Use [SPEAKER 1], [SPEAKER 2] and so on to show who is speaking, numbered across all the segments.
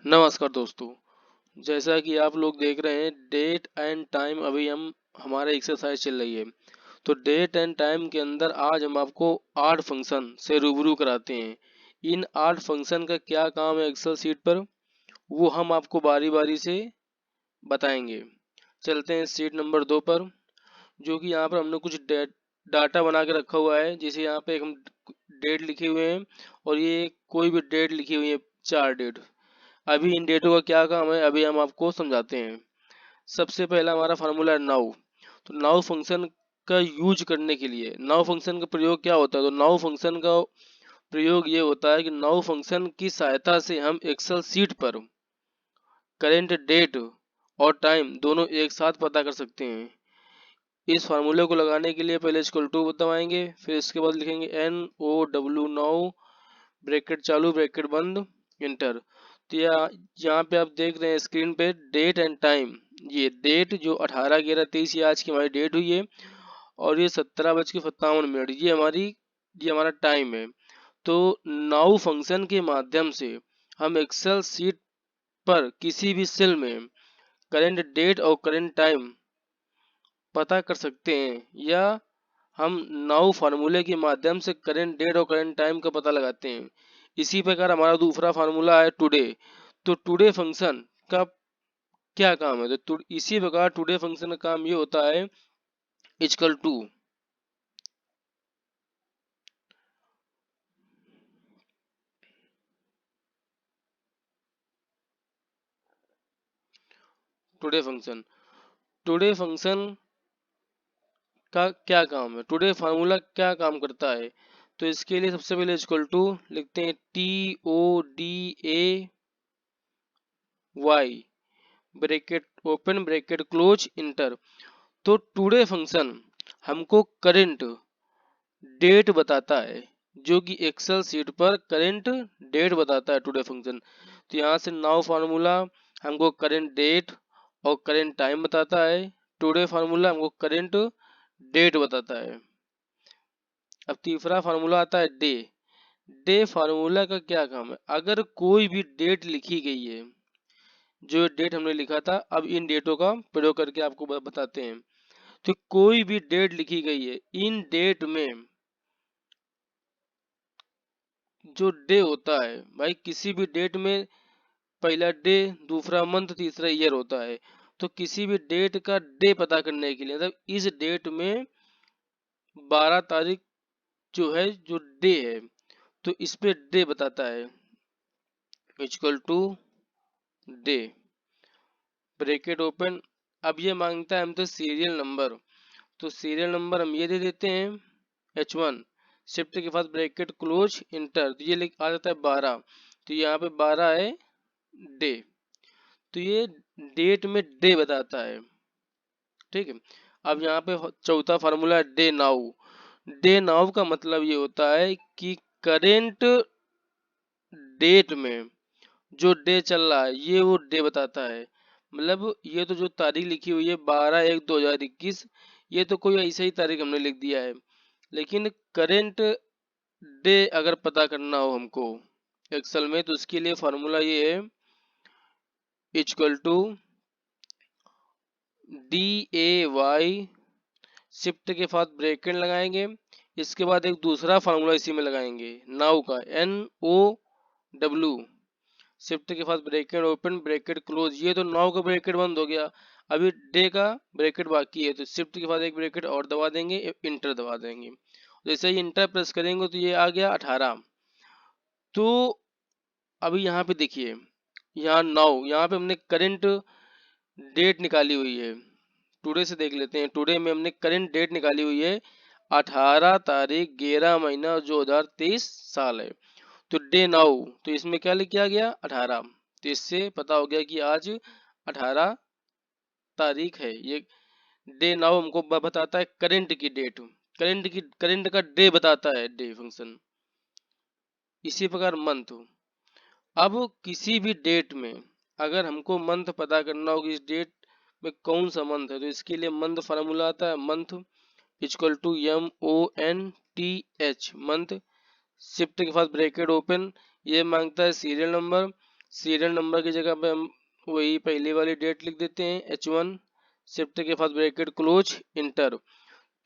[SPEAKER 1] नमस्कार दोस्तों। जैसा कि आप लोग देख रहे हैं डेट एंड टाइम, अभी हम हमारा एक्सरसाइज चल रही है। तो डेट एंड टाइम के अंदर आज हम आपको 8 फंक्शन से रूबरू कराते हैं। इन 8 फंक्शन का क्या काम है एक्सेल शीट पर, वो हम आपको बारी बारी से बताएंगे। चलते हैं शीट नंबर 2 पर, जो कि यहाँ पर हमने कुछ डाटा बना के रखा हुआ है। जैसे यहाँ पे हम डेट लिखे हुए हैं और ये कोई भी डेट लिखी हुई है, 4 डेट। अभी इन डेटों का क्या काम है, अभी हम आपको समझाते हैं। सबसे पहला हमारा फार्मूला है नाउ। तो नाउ फंक्शन का यूज करने के लिए नाउ फंक्शन का प्रयोग क्या होता है, तो नाउ फंक्शन का प्रयोग ये होता है कि नाउ फंक्शन की सहायता से हम एक्सेल शीट पर करेंट डेट और टाइम दोनों एक साथ पता कर सकते हैं। इस फार्मूले को लगाने के लिए पहले इक्वल टू दबाएंगे, फिर इसके बाद लिखेंगे NOW नाउ, ब्रैकेट चालू ब्रैकेट बंद, इंटर। तो यहाँ पे आप देख रहे हैं स्क्रीन पे डेट एंड टाइम। ये डेट जो 18/11/23 ये आज की हमारी डेट हुई है, और ये 17:57 ये हमारा टाइम है। तो नाउ फंक्शन के माध्यम से हम एक्सेल सीट पर किसी भी सेल में करेंट डेट और करेंट टाइम पता कर सकते हैं, या हम नाउ फार्मूले के माध्यम से करेंट डेट और करेंट टाइम का पता लगाते हैं। इसी प्रकार हमारा दूसरा फार्मूला है टुडे। तो टुडे फंक्शन का क्या काम है, तो इसी प्रकार टुडे फंक्शन का काम ये होता है equal to today function. Today function का क्या काम है, टुडे फार्मूला क्या काम करता है, तो इसके लिए सबसे पहले इक्वल टू लिखते हैं TODAY, bracket open bracket close inter. तो टुडे फंक्शन हमको करंट डेट बताता है, जो कि एक्सेल सीट पर करंट डेट बताता है टुडे फंक्शन। तो यहाँ से नाउ फार्मूला हमको करंट डेट और करंट टाइम बताता है, टुडे फार्मूला हमको करंट डेट बताता है। अब तीसरा फार्मूला आता है डे। डे फार्मूला का क्या काम है, अगर कोई भी डेट लिखी गई है, जो डेट हमने लिखा था, अब इन डेटों का प्रयोग करके आपको बताते हैं। तो कोई भी डेट लिखी गई है, इन डेट में जो डे होता है भाई, किसी भी डेट में पहला डे, दूसरा मंथ, तीसरा ईयर होता है। तो किसी भी डेट का डे पता करने के लिए, मतलब इस डेट में 12 तारीख जो है, जो डे है, तो इस पे डे बताता है equal to day bracket open. अब ये मांगता है हमसे सीरियल नंबर। तो सीरियल नंबर हम ये दे देते हैं H1, शिफ्ट के बाद ब्रैकेट क्लोज इंटर। तो ये आ जाता है 12। तो यहाँ पे 12 है डे। तो ये डेट में डे बताता है, ठीक है। अब यहाँ पे चौथा फार्मूला है डे नाउ। डे नाउ का मतलब ये होता है कि करेंट डेट में जो डे चल रहा है, ये वो डे बताता है। मतलब ये तो जो तारीख लिखी हुई है 12/1/2021, ये तो कोई ऐसा ही तारीख हमने लिख दिया है। लेकिन करेंट डे अगर पता करना हो हमको एक्सेल में, तो उसके लिए फार्मूला ये है इक्वल टू DAY, शिफ्ट के साथ ब्रैकेट लगाएंगे, इसके बाद एक दूसरा फार्मूला इसी में लगाएंगे नाउ का, NOW, शिफ्ट के साथ ब्रैकेट ओपन ब्रैकेट क्लोज। ये तो नाउ का ब्रैकेट बंद हो गया, अभी डे का ब्रैकेट बाकी है। तो शिफ्ट के बाद एक ब्रैकेट और दबा देंगे, इंटर दबा देंगे। जैसे ही इंटर प्रेस करेंगे तो ये आ गया 18। तो अभी यहाँ पे देखिए, यहाँ नाउ, यहाँ पे हमने करंट डेट निकाली हुई है। टुडे से देख लेते हैं, टुडे में हमने करंट डेट निकाली हुई है 18 तारीख 11 महीना 2023 साल है। तो डे नाउ, तो इसमें क्या लिख किया गया 18। तो इससे पता हो गया कि आज 18 तारीख है। ये डे नाउ हमको बताता है करंट की डेट, करंट का डे बताता है डे फंक्शन। इसी प्रकार मंथ। अब किसी भी डेट में अगर हमको मंथ पता करना हो कि इस डेट में कौन सा मंथ है, तो इसके लिए मंथ फार्मूला आता है month equal to MONTH, month, shift के साथ ब्रैकेट ओपन। ये मांगता है सीरियल नंबर, सीरियल नंबर की जगह पे हम वही पहली वाली डेट लिख देते हैं H1, शिफ्ट के बाद ब्रैकेट क्लोज इंटर।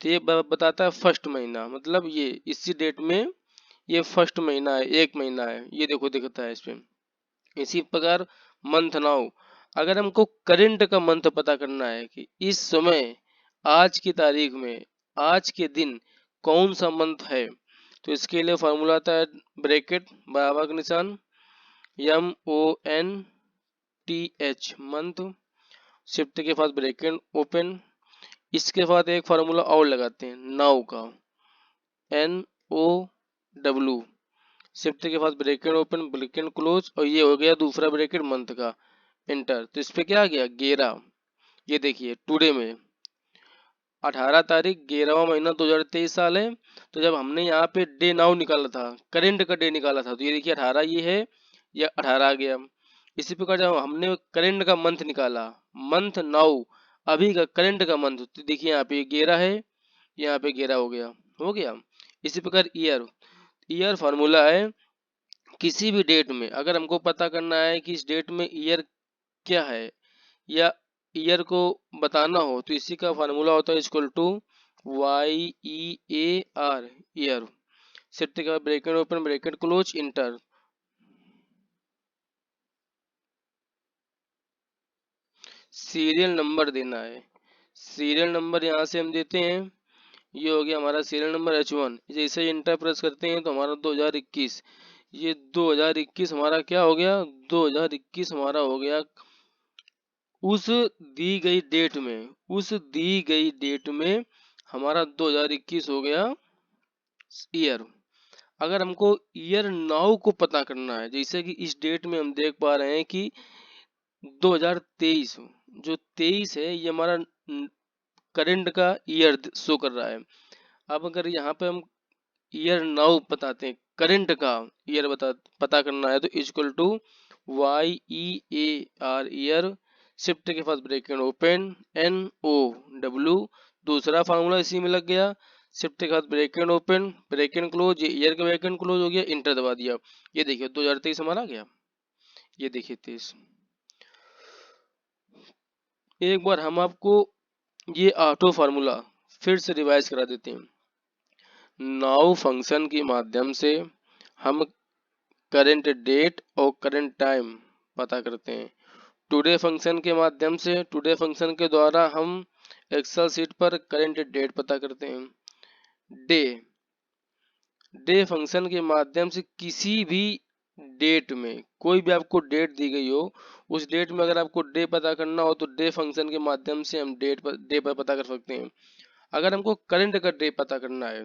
[SPEAKER 1] तो ये बताता है फर्स्ट महीना, मतलब ये इसी डेट में ये फर्स्ट महीना है, एक महीना है, ये देखो दिखता है इसमें। इसी प्रकार मंथ नाउ, अगर हमको करंट का मंथ पता करना है कि इस समय आज की तारीख में आज के दिन कौन सा मंथ है, तो इसके लिए फॉर्मूला आता है ब्रैकेट बराबर का निशान MONTH मंथ, शिफ्ट के बाद ब्रैकेट ओपन। इसके बाद एक फार्मूला और लगाते हैं नाउ का NOW, शिफ्ट के बाद ब्रैकेट ओपन ब्रैकेट क्लोज, और ये हो गया दूसरा ब्रैकेट मंथ का इंटर। तो इस पे क्या आ गया 11। ये देखिए टुडे में 18 तारीख 11वां महीना 2023 साल है। तो जब हमने यहाँ पे डे नाउ निकाला था, करेंट का डे निकाला था, तो ये देखिए 18 ये है, ये 18 आ गया। इसी प्रकार जब हमने करेंट का मंथ निकाला, मंथ नाउ अभी का करेंट का मंथ, तो देखिए यहाँ पे 11 है, यहाँ पे 11 हो गया। इसी प्रकार ईयर, ईयर फार्मूला है किसी भी डेट में अगर हमको पता करना है कि इस डेट में ईयर क्या है या ईयर को बताना हो, तो इसी का फार्मूला होता है equal to YEAR year, shift का bracket open bracket close enter. Serial number देना है, सीरियल नंबर यहाँ से हम देते हैं, ये हो गया हमारा सीरियल नंबर H1। जैसे इंटर प्रेस करते हैं तो हमारा 2021, ये 2021 हमारा क्या हो गया, 2021 हमारा हो गया उस दी गई डेट में, उस दी गई डेट में हमारा 2021 हो गया ईयर। अगर हमको ईयर नाउ को पता करना है, जैसे कि इस डेट में हम देख पा रहे हैं कि 2023, जो 23 है ये हमारा करंट का ईयर शो कर रहा है। अब अगर यहाँ पे हम ईयर नाउ बताते हैं, करंट का ईयर पता करना है, तो equal to YEAR year, shift के पास ब्रैकेट ओपन NOW, दूसरा फार्मूला इसी में लग गया, शिफ्ट के बाद ब्रैकेट ओपन ब्रैकेट क्लोज, ये ईयर का ब्रैकेट क्लोज हो गया, इंटर दबा दिया। ये देखिए 2023 हमारा आ गया, ये देखिए 23। एक बार हम आपको ये ऑटो फार्मूला फिर से रिवाइज करा देते हैं। नाउ फंक्शन के माध्यम से हम करंट डेट और करंट टाइम पता करते हैं। टुडे फंक्शन के माध्यम से, टुडे फंक्शन के द्वारा हम एक्सेल सीट पर करंट डेट पता करते हैं। डे, डे फंक्शन के माध्यम से किसी भी डेट में कोई भी आपको डेट दी गई हो, उस डेट में अगर आपको डे पता करना हो तो डे फंक्शन के माध्यम से हम डे पर पता कर सकते हैं। अगर हमको करंट का डे पता करना है,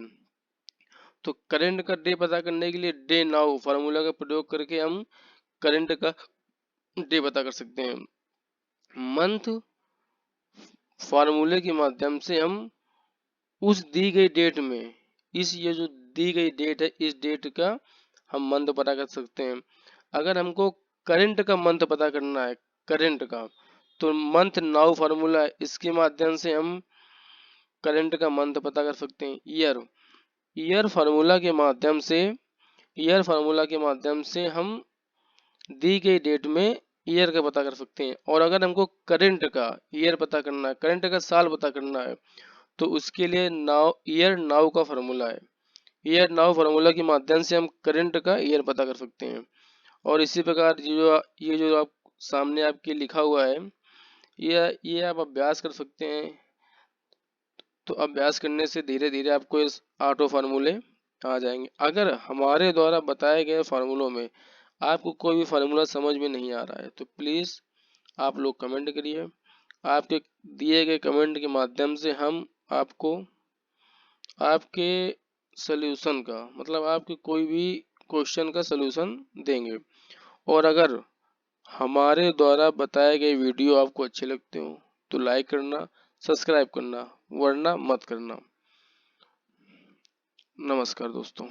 [SPEAKER 1] तो करंट का डे पता करने के लिए डे नाउ फार्मूला का प्रयोग करके हम करंट का डे पता कर सकते हैं। मंथ फार्मूले के माध्यम से हम उस दी गई डेट में, इस ये जो दी गई डेट है, इस डेट का हम मंथ पता कर सकते हैं। अगर हमको करंट का मंथ पता करना है, करंट का, तो मंथ नाउ फार्मूला है, इसके माध्यम से हम करंट का मंथ पता कर सकते हैं। ईयर, ईयर फार्मूला के माध्यम से, ईयर फार्मूला के माध्यम से हम दी गई डेट में ईयर का पता कर सकते हैं। और अगर हमको करंट का ईयर पता करना है, करंट का साल पता करना है, तो उसके लिए नाउ ईयर नाउ का फार्मूला है, ईयर नाउ फार्मूला के माध्यम से हम करंट का ईयर पता कर सकते हैं। और इसी प्रकार ये जो आप सामने आपके लिखा हुआ है, ये आप अभ्यास कर सकते हैं। तो अभ्यास करने से धीरे धीरे आपको इस ऑटो फार्मूले आ जाएंगे। अगर हमारे द्वारा बताए गए फार्मूलों में आपको कोई भी फार्मूला समझ में नहीं आ रहा है, तो प्लीज़ आप लोग कमेंट करिए। आपके दिए गए कमेंट के माध्यम से हम आपको आपके सल्यूशन का, मतलब आपके कोई भी क्वेश्चन का सल्यूशन देंगे। और अगर हमारे द्वारा बताए गए वीडियो आपको अच्छे लगते हो तो लाइक करना, सब्सक्राइब करना, वरना मत करना। नमस्कार दोस्तों।